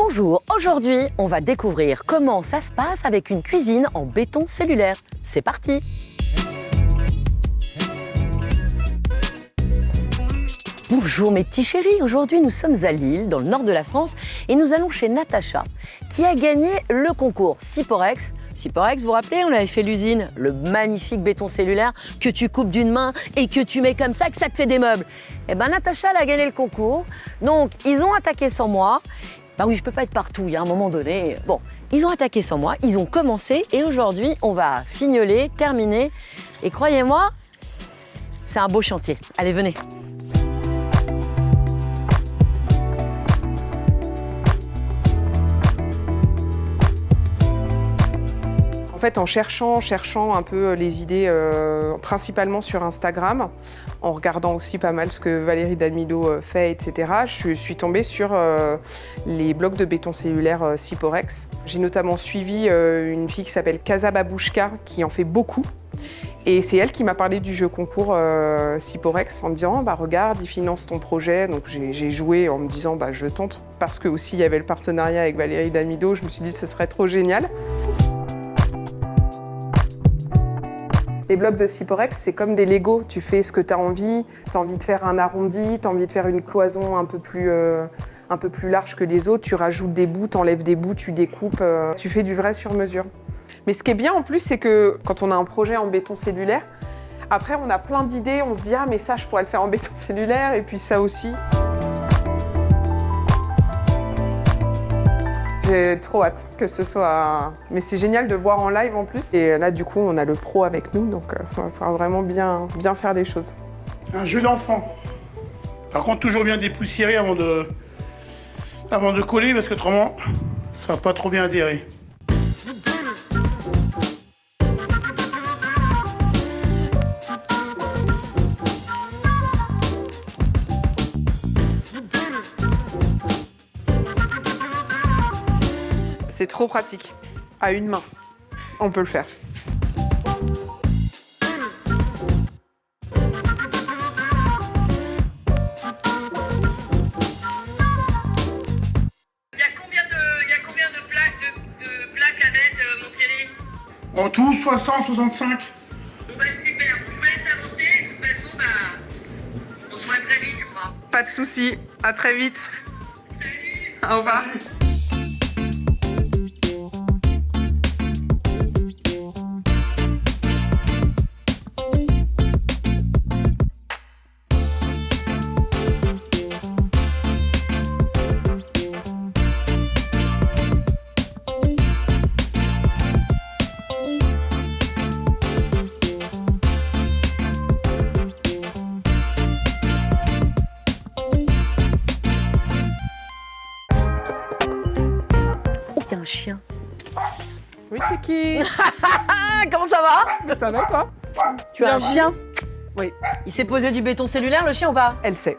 Bonjour, aujourd'hui on va découvrir comment ça se passe avec une cuisine en béton cellulaire. C'est parti! Bonjour mes petits chéris, aujourd'hui nous sommes à Lille, dans le nord de la France, et nous allons chez Natacha, qui a gagné le concours Syporex. Syporex, vous vous rappelez, on avait fait l'usine, le magnifique béton cellulaire que tu coupes d'une main et que tu mets comme ça, que ça te fait des meubles. Et ben Natacha, elle a gagné le concours, donc ils ont attaqué sans moi. Bah oui, je peux pas être partout, il y a un moment donné. Bon, ils ont attaqué sans moi, ils ont commencé, et aujourd'hui on va fignoler, terminer, et croyez-moi, c'est un beau chantier. Allez, venez. En fait, en cherchant un peu les idées, principalement sur Instagram, en regardant aussi pas mal ce que Valérie Damido fait, etc., je suis tombée sur les blocs de béton cellulaire Syporex. J'ai notamment suivi une fille qui s'appelle Casa Babouchka, qui en fait beaucoup. Et c'est elle qui m'a parlé du jeu concours Syporex en me disant bah, « Regarde, ils financent ton projet ». Donc j'ai joué en me disant bah, « Je tente ». Parce que aussi il y avait le partenariat avec Valérie Damido, je me suis dit ce serait trop génial. Les blocs de Syporex, c'est comme des Lego. Tu fais ce que tu as envie de faire un arrondi, tu as envie de faire une cloison un peu plus large que les autres, tu rajoutes des bouts, tu enlèves des bouts, tu découpes, tu fais du vrai sur mesure. Mais ce qui est bien en plus, c'est que quand on a un projet en béton cellulaire, après on a plein d'idées, on se dit « Ah mais ça, je pourrais le faire en béton cellulaire, et puis ça aussi ». J'ai trop hâte que ce soit... Mais c'est génial de voir en live en plus. Et là, du coup, on a le pro avec nous, donc on va pouvoir vraiment bien faire les choses. Un jeu d'enfant. Par contre, toujours bien dépoussiérer avant de coller, parce qu'autrement, ça va pas trop bien adhérer. C'est trop pratique. À une main, on peut le faire. Il y a combien de plaques à mettre, mon Thierry? En tout, 60, 65. Bah super, je vous laisse avancer, de toute façon, bah, on se voit très vite, je crois. Pas de soucis, à très vite. Salut! Au revoir. Il y a un chien. Oui, c'est qui? Ah, comment ça va? Ça va, toi? Tu as un chien? Oui, Il s'est posé du béton cellulaire, le chien, ou pas? elle sait.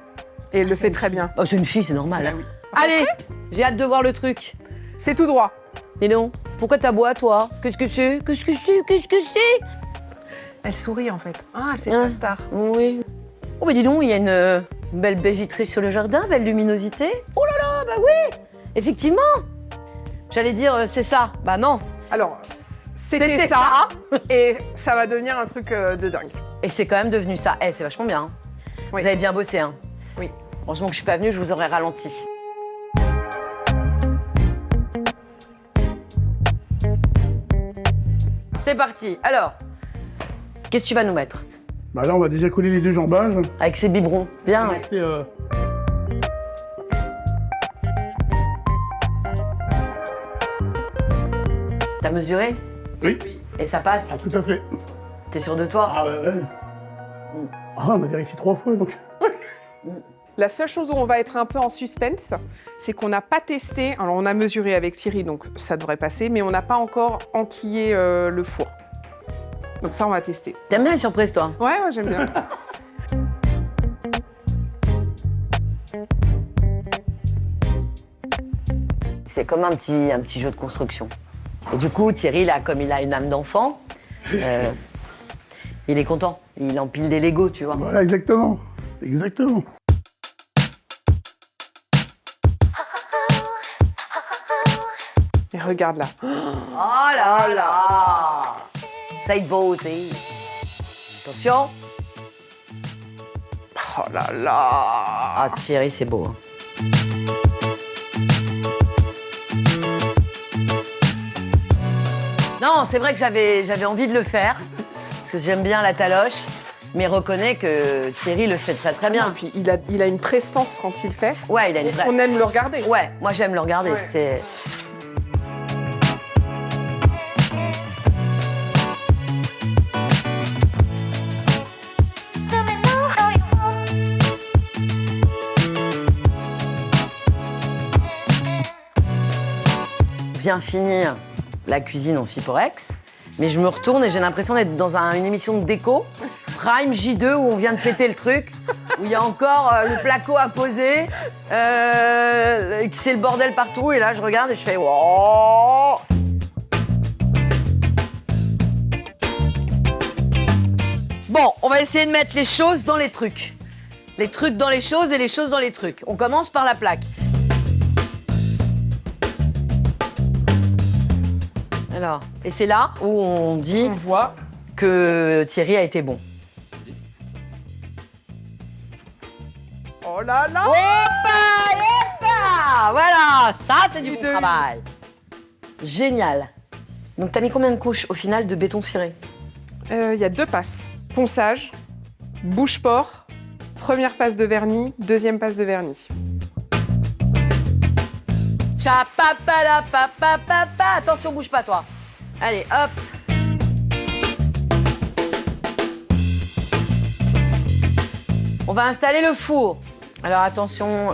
Et elle le fait très bien. Oh, c'est une fille, c'est normal. Hein. Oui. Allez, j'ai hâte de voir le truc. C'est tout droit. Et non, pourquoi t'aboies, toi? Qu'est-ce que c'est? Qu'est-ce que c'est? Qu'est-ce que c'est? Elle sourit, en fait. Ah, elle fait Hein? sa star. Oui. Oh, bah dis donc, il y a une belle baie vitrée sur le jardin, belle luminosité. Oh là là, bah oui, effectivement. J'allais dire, c'est ça. Bah non. Alors, c'était ça, et ça va devenir un truc de dingue. Et c'est quand même devenu ça. Eh, c'est vachement bien. Hein. Oui. Vous avez bien bossé, hein. Oui. Heureusement que je suis pas venue, je vous aurais ralenti. C'est parti. Alors, qu'est-ce que tu vas nous mettre? Bah là, on va déjà coller les deux jambages. Avec ces biberons. Bien, ouais. C'est, T'as mesuré? Oui, Et ça passe? ah, tout à fait. T'es sûr de toi? Ah ouais. Ah, on a vérifié 3 fois, donc. La seule chose où on va être un peu en suspense, c'est qu'on n'a pas testé, alors on a mesuré avec Thierry, donc ça devrait passer, mais on n'a pas encore enquillé le four. Donc ça, on va tester. T'aimes bien les surprises, toi? Ouais, j'aime bien. C'est comme un petit jeu de construction. Et du coup, Thierry, là, comme il a une âme d'enfant, il est content. Il empile des Legos, tu vois. Voilà, exactement. Exactement. Et regarde là. Oh là là! Cette beauté! Attention! Oh là là. Ah, Thierry, c'est beau. Non, c'est vrai que j'avais envie de le faire, parce que j'aime bien la taloche, mais reconnais que Thierry le fait très très Et bien. puis il a une prestance quand il fait. Ouais, il a une vraie... On aime le regarder. Ouais, moi j'aime le regarder, Ouais. c'est... Vient finir la cuisine en Ciporex, mais je me retourne et j'ai l'impression d'être dans une émission de déco, Prime J2, où on vient de péter le truc, où il y a encore le placo à poser, c'est le bordel partout, et là je regarde et je fais wow. Bon, on va essayer de mettre les choses dans les trucs. Les trucs dans les choses et les choses dans les trucs. On commence par la plaque. Alors, et c'est là où on dit On voit. que Thierry a été bon. Oh là là. Voilà, ça c'est du bon de- travail. Génial. Donc t'as mis combien de couches au final de béton ciré? Il y a 2 passes. Ponçage, bouche-port, première passe de vernis, deuxième passe de vernis. Cha-pa-pa-la-pa-pa-pa-pa. Attention, bouge pas toi. Allez, hop. On va installer le four. Alors attention,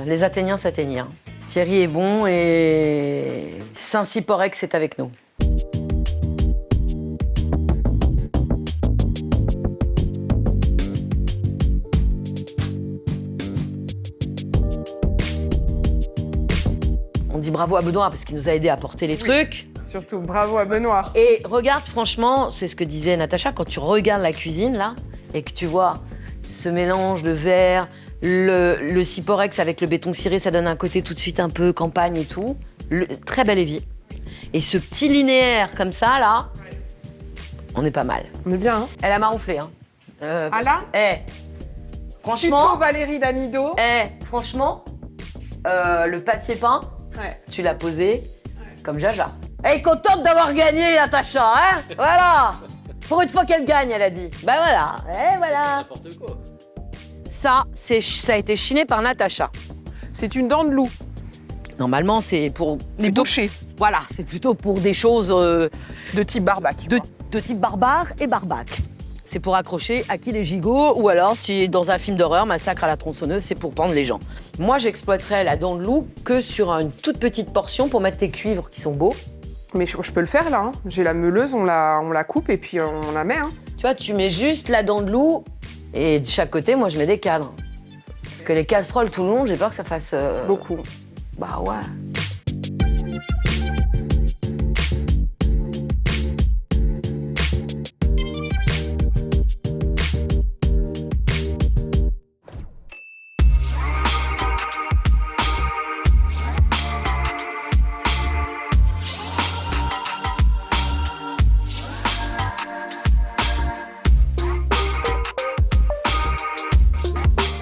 les Athéniens s'atteignent. Hein. Thierry est bon et Saint-Ciporex est avec nous. On dit bravo à Benoît parce qu'il nous a aidé à porter les trucs. Surtout, bravo à Benoît. Et regarde, franchement, c'est ce que disait Natacha, quand tu regardes la cuisine, là, et que tu vois ce mélange de verre, le Ciporex avec le béton ciré, ça donne un côté tout de suite un peu campagne et tout. Très belle évier. Et ce petit linéaire comme ça, là, on est pas mal. On est bien, hein. Elle a marouflé, hein. Ah là Franchement, Tuto Valérie Damido. franchement, le papier peint, Ouais. tu l'as posé comme Jaja. Elle est contente d'avoir gagné, Natacha, hein. Voilà. Pour une fois qu'elle gagne, elle a dit. Bah voilà, et voilà. N'importe quoi. Ça a été chiné par Natacha. C'est une dent de loup. Normalement, c'est pour... Les plutôt- bouchers Voilà, c'est plutôt pour des choses de type barbac. de type barbare et barbac. C'est pour accrocher à qui les gigots, ou alors, si dans un film d'horreur, Massacre à la tronçonneuse, c'est pour pendre les gens. Moi, j'exploiterais la dent de loup que sur une toute petite portion pour mettre tes cuivres qui sont beaux. Mais je peux le faire là. Hein. J'ai la meuleuse, on la coupe et puis on la met. Hein. Tu vois, tu mets juste la dent de loup et de chaque côté, moi, je mets des cadres. Parce que les casseroles tout le long, j'ai peur que ça fasse... Beaucoup. Bah ouais.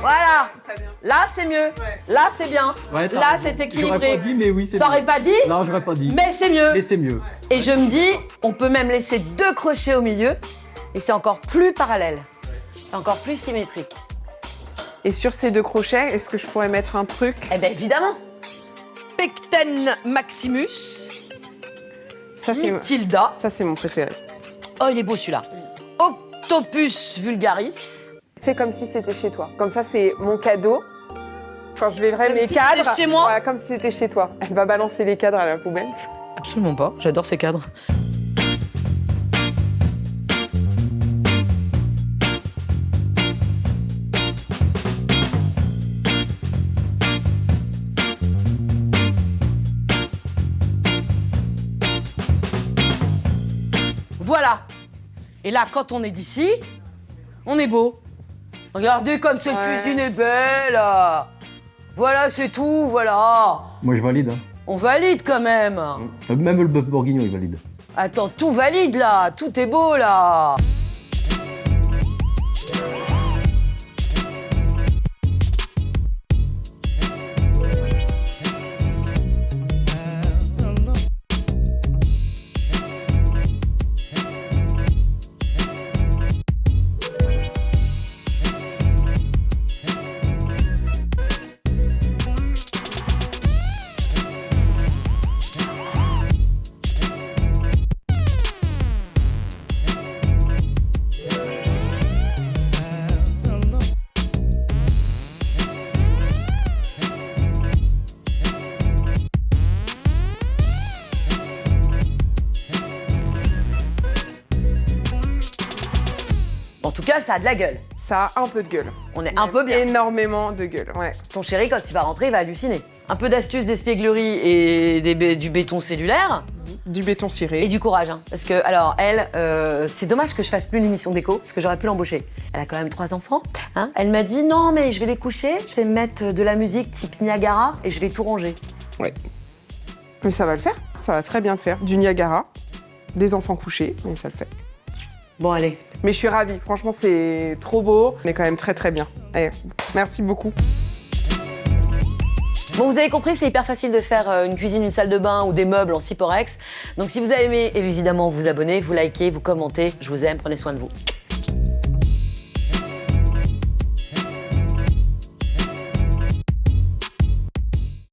Voilà. Très bien. Là, c'est mieux. Ouais. Là, c'est bien. Ouais, t'as Là, raison. c'est J'aurais équilibré. pas dit, mais oui, c'est T'aurais bien. pas dit, Non, j'aurais pas dit. mais c'est mieux. Mais c'est mieux. Et je me dis, on peut même laisser 2 crochets au milieu et c'est encore plus parallèle. C'est encore plus symétrique. Et sur ces 2 crochets, est-ce que je pourrais mettre un truc? Eh bien, évidemment. Pecten Maximus, Ça, Mitilda. c'est mon préféré. Oh, il est beau celui-là. Octopus vulgaris. Fais comme si c'était chez toi. Comme ça, c'est mon cadeau. Quand je verrai Comme mes si cadres. c'était chez moi. Voilà, comme si c'était chez toi. Elle va balancer les cadres à la poubelle. Absolument pas, j'adore ces cadres. Voilà. Et là, quand on est d'ici, on est beau. Regardez comme cette Ouais. cuisine est belle. Voilà, c'est tout, voilà. Moi, je valide. Hein. On valide quand même. Même le bœuf bourguignon, il valide. Attends, tout valide là, tout est beau là. En tout cas, ça a de la gueule. Ça a un peu de gueule. On est un peu bien. Énormément de gueule, ouais. Ton chéri, quand il va rentrer, il va halluciner. Un peu d'astuce, d'espièglerie et du béton cellulaire. Du béton ciré. Et du courage. Hein. Parce que, alors, elle, c'est dommage que je fasse plus l'émission déco, parce que j'aurais pu l'embaucher. Elle a quand même 3 enfants. Hein. Elle m'a dit, non, mais je vais les coucher, je vais mettre de la musique type Niagara et je vais tout ranger. Ouais. Mais ça va le faire, ça va très bien le faire. Du Niagara, des enfants couchés, mais ça le fait. Bon, allez. Mais je suis ravie, franchement, c'est trop beau. On est quand même très très bien. Allez, merci beaucoup. Bon, vous avez compris, c'est hyper facile de faire une cuisine, une salle de bain ou des meubles en Ciporex. Donc si vous avez aimé, évidemment, vous abonnez, vous likez, vous commentez. Je vous aime, prenez soin de vous.